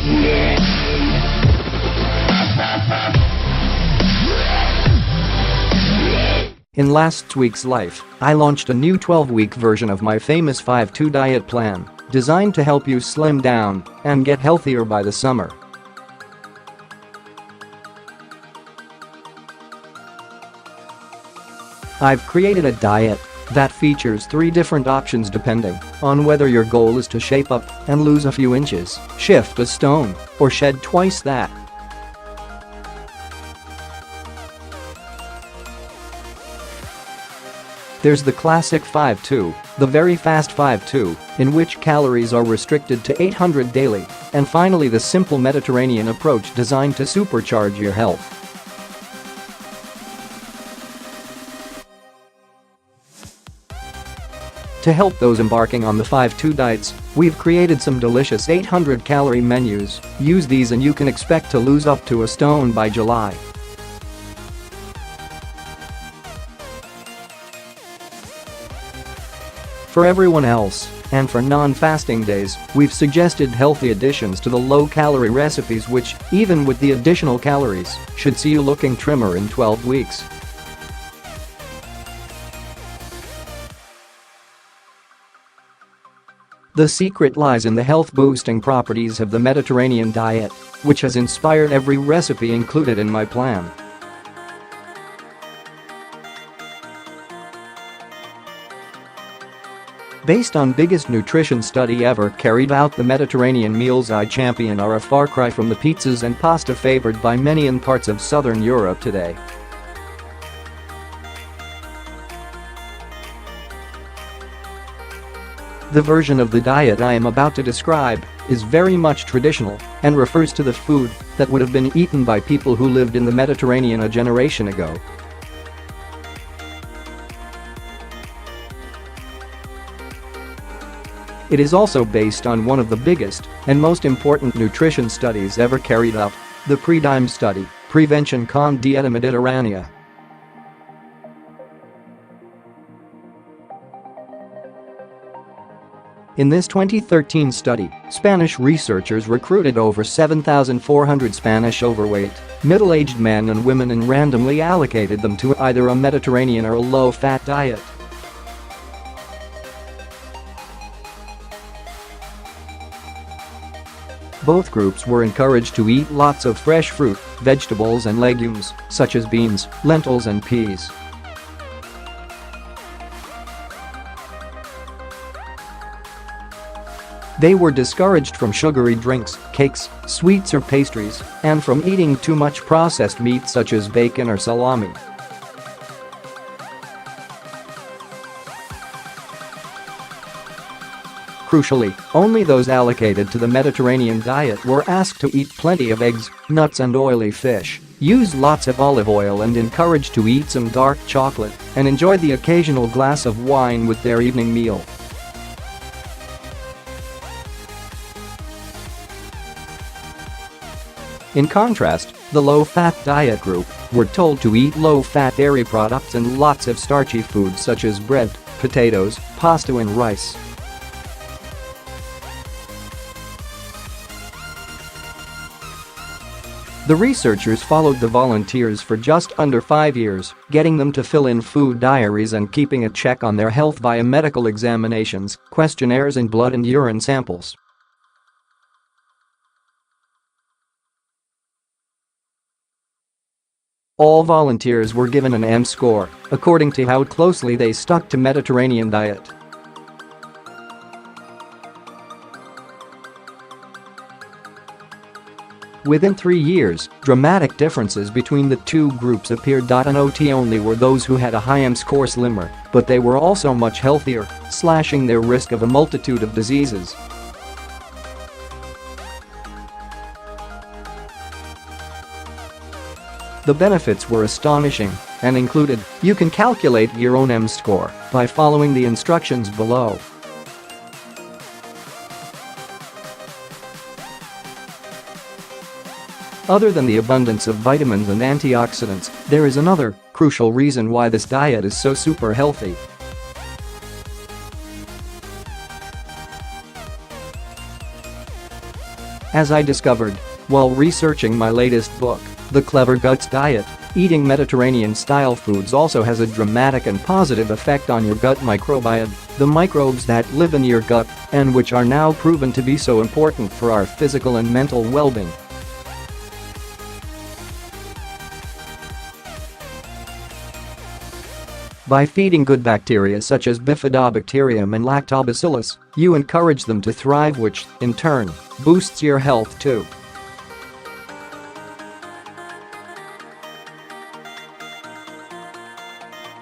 In last week's life, I launched a new 12-week version of my famous 5-2 diet plan, designed to help you slim down and get healthier by the summer. I've created a diet that features 3 different options depending on whether your goal is to shape up and lose a few inches, shift a stone, or shed twice that. There's the classic 5-2, the very fast 5-2, in which calories are restricted to 800 daily, and finally the simple Mediterranean approach designed to supercharge your health. To help those embarking on the 5-2 diets, we've created some delicious 800-calorie menus. Use these and you can expect to lose up to a stone by July. For everyone else, and for non-fasting days, we've suggested healthy additions to the low-calorie recipes which, even with the additional calories, should see you looking trimmer in 12 weeks. The secret lies in the health-boosting properties of the Mediterranean diet, which has inspired every recipe included in my plan. Based on biggest nutrition study ever carried out, the Mediterranean meals I champion are a far cry from the pizzas and pasta favored by many in parts of southern Europe today. The version of the diet I am about to describe is very much traditional and refers to the food that would have been eaten by people who lived in the Mediterranean a generation ago. It is also based on one of the biggest and most important nutrition studies ever carried out, the PREDIMED study, Prevention con Dieta Mediterránea. In this 2013 study, Spanish researchers recruited over 7,400 Spanish overweight, middle-aged men and women and randomly allocated them to either a Mediterranean or a low-fat diet. Both groups were encouraged to eat lots of fresh fruit, vegetables and legumes, such as beans, lentils and peas. They were discouraged from sugary drinks, cakes, sweets or pastries, and from eating too much processed meat such as bacon or salami. Crucially, only those allocated to the Mediterranean diet were asked to eat plenty of eggs, nuts and oily fish, use lots of olive oil and encouraged to eat some dark chocolate, and enjoy the occasional glass of wine with their evening meal. In contrast, the low-fat diet group were told to eat low-fat dairy products and lots of starchy foods such as bread, potatoes, pasta and rice. The researchers followed the volunteers for just under 5 years, getting them to fill in food diaries and keeping a check on their health via medical examinations, questionnaires and blood and urine samples. All volunteers were given an M score, according to how closely they stuck to Mediterranean diet. Within 3 years, dramatic differences between the two groups appeared. Not only were those who had a high M score slimmer, but they were also much healthier, slashing their risk of a multitude of diseases. The benefits were astonishing and included, you can calculate your own M score by following the instructions below. Other than the abundance of vitamins and antioxidants, there is another crucial reason why this diet is so super healthy. As I discovered while researching my latest book, The Clever Guts Diet, eating Mediterranean-style foods also has a dramatic and positive effect on your gut microbiome, the microbes that live in your gut and which are now proven to be so important for our physical and mental well-being. By feeding good bacteria such as bifidobacterium and lactobacillus, you encourage them to thrive, which, in turn, boosts your health too.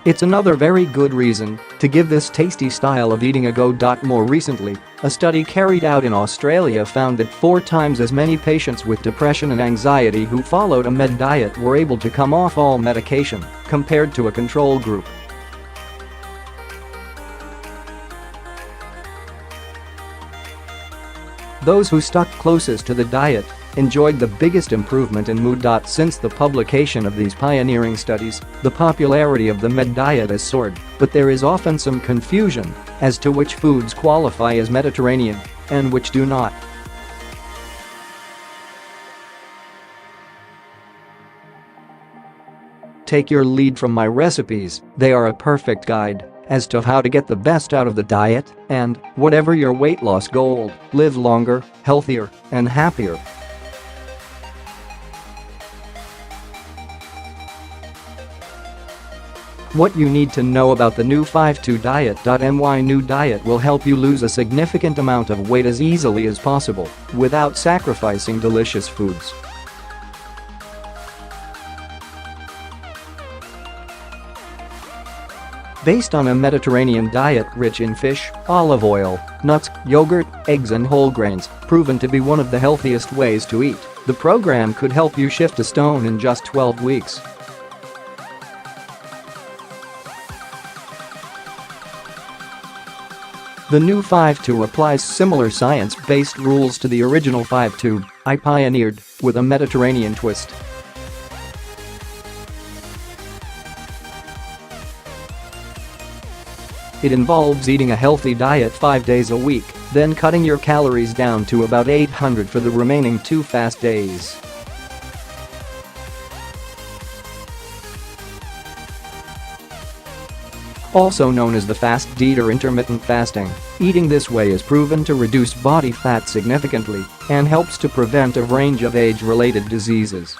It's another very good reason to give this tasty style of eating a go. More recently, a study carried out in Australia found that 4 times as many patients with depression and anxiety who followed a med diet were able to come off all medication compared to a control group. Those who stuck closest to the diet enjoyed the biggest improvement in mood. Since the publication of these pioneering studies, the popularity of the med diet has soared, but there is often some confusion as to which foods qualify as Mediterranean and which do not. Take your lead from my recipes, they are a perfect guide as to how to get the best out of the diet and, whatever your weight loss goal, live longer, healthier, and happier. What you need to know about the new 5-2 diet.My new diet will help you lose a significant amount of weight as easily as possible without sacrificing delicious foods. Based on a Mediterranean diet rich in fish, olive oil, nuts, yogurt, eggs and whole grains, proven to be one of the healthiest ways to eat, the program could help you shift a stone in just 12 weeks. The new 5-2 applies similar science-based rules to the original 5-2 I pioneered, with a Mediterranean twist. It involves eating a healthy diet 5 days a week, then cutting your calories down to about 800 for the remaining 2 fast days. Also known as the fast-D or intermittent fasting, eating this way is proven to reduce body fat significantly and helps to prevent a range of age-related diseases.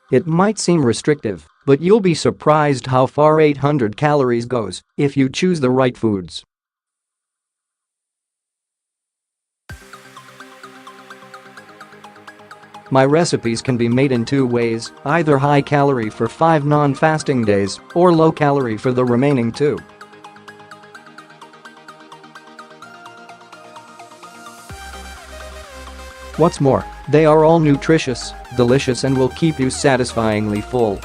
It might seem restrictive, but you'll be surprised how far 800 calories goes if you choose the right foods. My recipes can be made in 2 ways, either high calorie for 5 non-fasting days or low calorie for the remaining 2. What's more, they are all nutritious, delicious and will keep you satisfyingly full.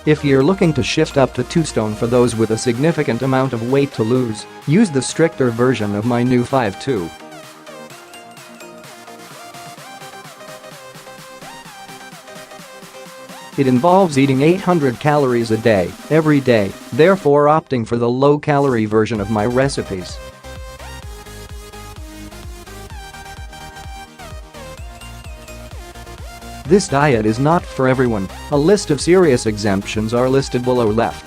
If you're looking to shift up to 2 stone for those with a significant amount of weight to lose, use the stricter version of my new 5-2. It involves eating 800 calories a day, every day, therefore opting for the low-calorie version of my recipes. This diet is not for everyone. A list of serious exemptions are listed below left.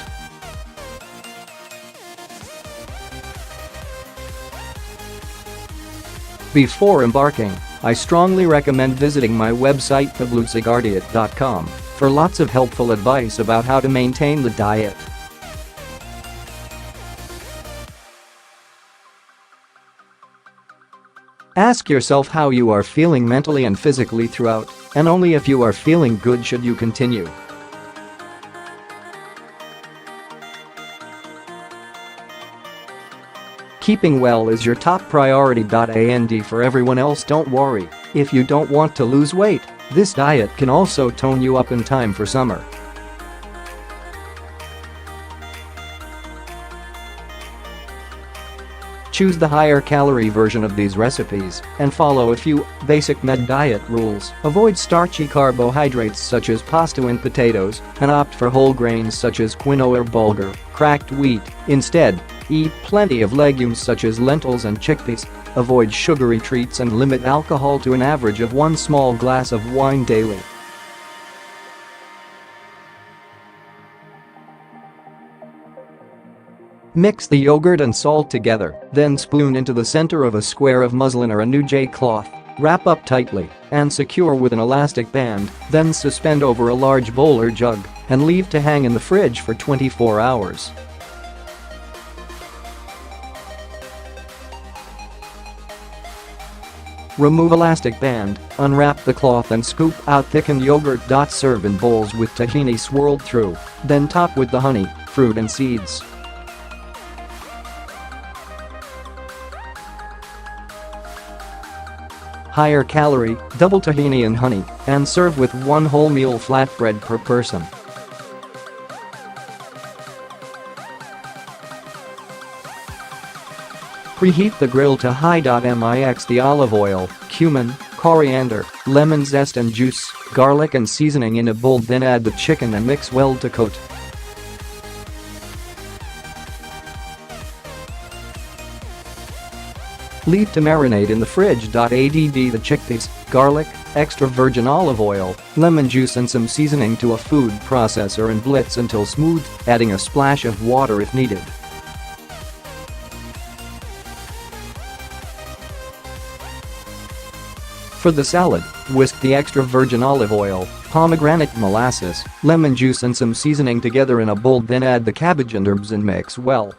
Before embarking, I strongly recommend visiting my website ago.It.com for lots of helpful advice about how to maintain the diet. Ask yourself how you are feeling mentally and physically throughout, and only if you are feeling good should you continue. Keeping well is your top priority. And for everyone else, don't worry. If you don't want to lose weight, this diet can also tone you up in time for summer. Choose the higher calorie version of these recipes and follow a few basic med diet rules. Avoid starchy carbohydrates such as pasta and potatoes and opt for whole grains such as quinoa or bulgur, cracked wheat. Instead, eat plenty of legumes such as lentils and chickpeas. Avoid sugary treats and limit alcohol to an average of 1 small glass of wine daily. Mix the yogurt and salt together, then spoon into the center of a square of muslin or a nude cloth. Wrap up tightly and secure with an elastic band, then suspend over a large bowl or jug and leave to hang in the fridge for 24 hours. Remove elastic band, unwrap the cloth and scoop out thickened yogurt. Serve in bowls with tahini swirled through, then top with the honey, fruit and seeds. Higher calorie, double tahini and honey, and serve with 1 wholemeal flatbread per person. Preheat the grill to high.Mix. Olive oil, cumin, coriander, lemon zest and juice, garlic and seasoning in a bowl, then add the chicken and mix well to coat. Leave to marinate in the fridge. Add the chickpeas, garlic, extra virgin olive oil, lemon juice and some seasoning to a food processor and blitz until smooth, adding a splash of water if needed. For the salad, whisk the extra virgin olive oil, pomegranate molasses, lemon juice and some seasoning together in a bowl, then add the cabbage and herbs and mix well.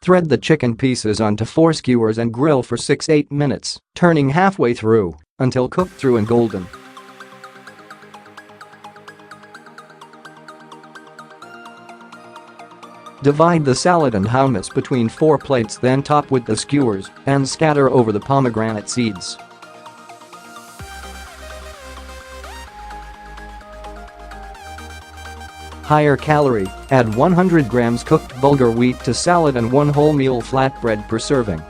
Thread the chicken pieces onto 4 skewers and grill for 6-8 minutes, turning halfway through until cooked through and golden. Divide the salad and hummus between 4 plates, then top with the skewers and scatter over the pomegranate seeds. Higher calorie, add 100 grams cooked bulgur wheat to salad and 1 wholemeal flatbread per serving.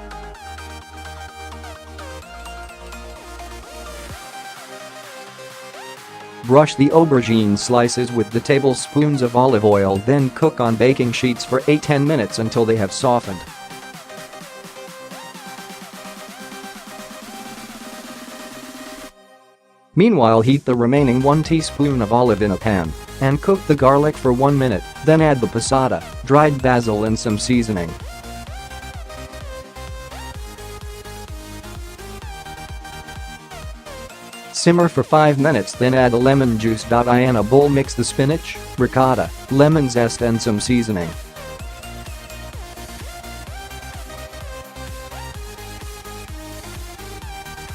Brush the aubergine slices with the tablespoons of olive oil, then cook on baking sheets for 8-10 minutes until they have softened. Meanwhile, heat the remaining 1 teaspoon of olive in a pan and cook the garlic for 1 minute, then add the passata, dried basil and some seasoning. Simmer for 5 minutes, then add the lemon juice. In a bowl, mix the spinach, ricotta, lemon zest and some seasoning.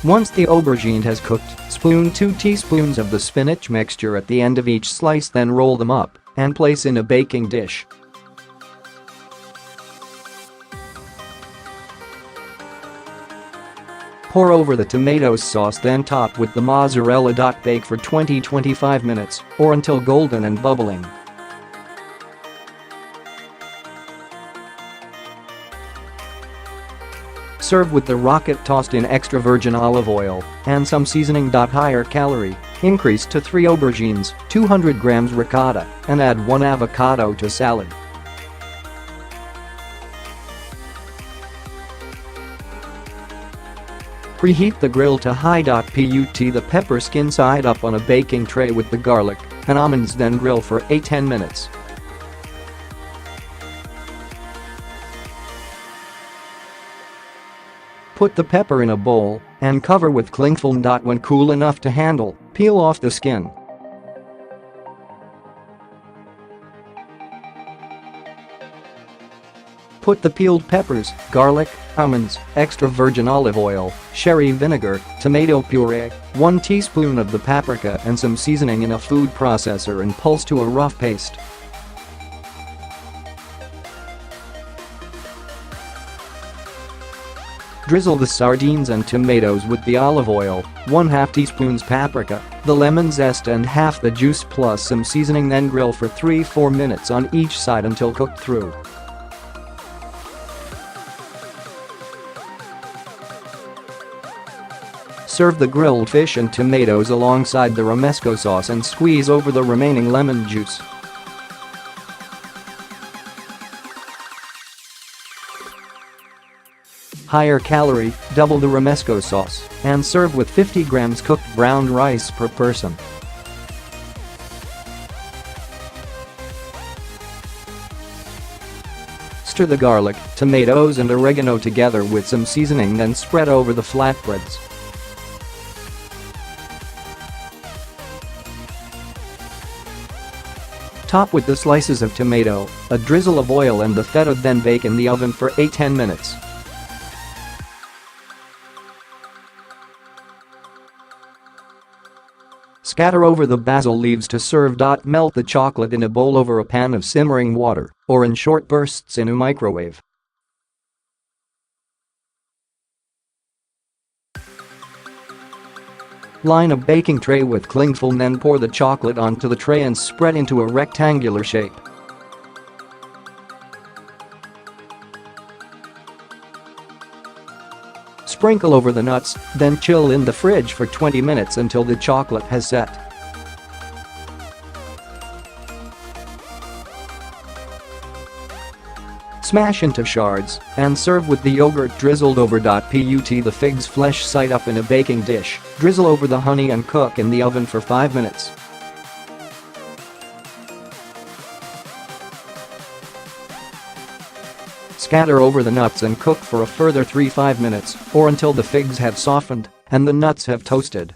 Once the aubergine has cooked, spoon 2 teaspoons of the spinach mixture at the end of each slice, then roll them up and place in a baking dish. Pour over the tomato sauce, then top with the mozzarella. Bake for 20-25 minutes or until golden and bubbling. Serve with the rocket tossed in extra virgin olive oil and some seasoning. Higher calorie, increase to 3 aubergines, 200 grams ricotta, and add 1 avocado to salad. Preheat the grill to high. Put the pepper skin side up on a baking tray with the garlic and almonds, then grill for 8-10 minutes. Put the pepper in a bowl and cover with cling film. When cool enough to handle, peel off the skin. Put the peeled peppers, garlic, almonds, extra virgin olive oil, sherry vinegar, tomato puree, 1 teaspoon of the paprika and some seasoning in a food processor and pulse to a rough paste. Drizzle the sardines and tomatoes with the olive oil, 1/2 teaspoons paprika, the lemon zest and half the juice plus some seasoning, then grill for 3-4 minutes on each side until cooked through. Serve the grilled fish and tomatoes alongside the romesco sauce and squeeze over the remaining lemon juice. Higher calorie, double the romesco sauce, and serve with 50 grams cooked brown rice per person. Stir the garlic, tomatoes and oregano together with some seasoning, then spread over the flatbreads. Top with the slices of tomato, a drizzle of oil and the feta, then bake in the oven for 8-10 minutes. Scatter over the basil leaves to serve. Melt the chocolate in a bowl over a pan of simmering water, or in short bursts in a microwave. Line a baking tray with cling film, then pour the chocolate onto the tray and spread into a rectangular shape. Sprinkle over the nuts, then chill in the fridge for 20 minutes until the chocolate has set. Smash into shards and serve with the yogurt drizzled over. Put the fig's flesh side up in a baking dish, drizzle over the honey and cook in the oven for 5 minutes. Scatter over the nuts and cook for a further 3-5 minutes or until the figs have softened and the nuts have toasted.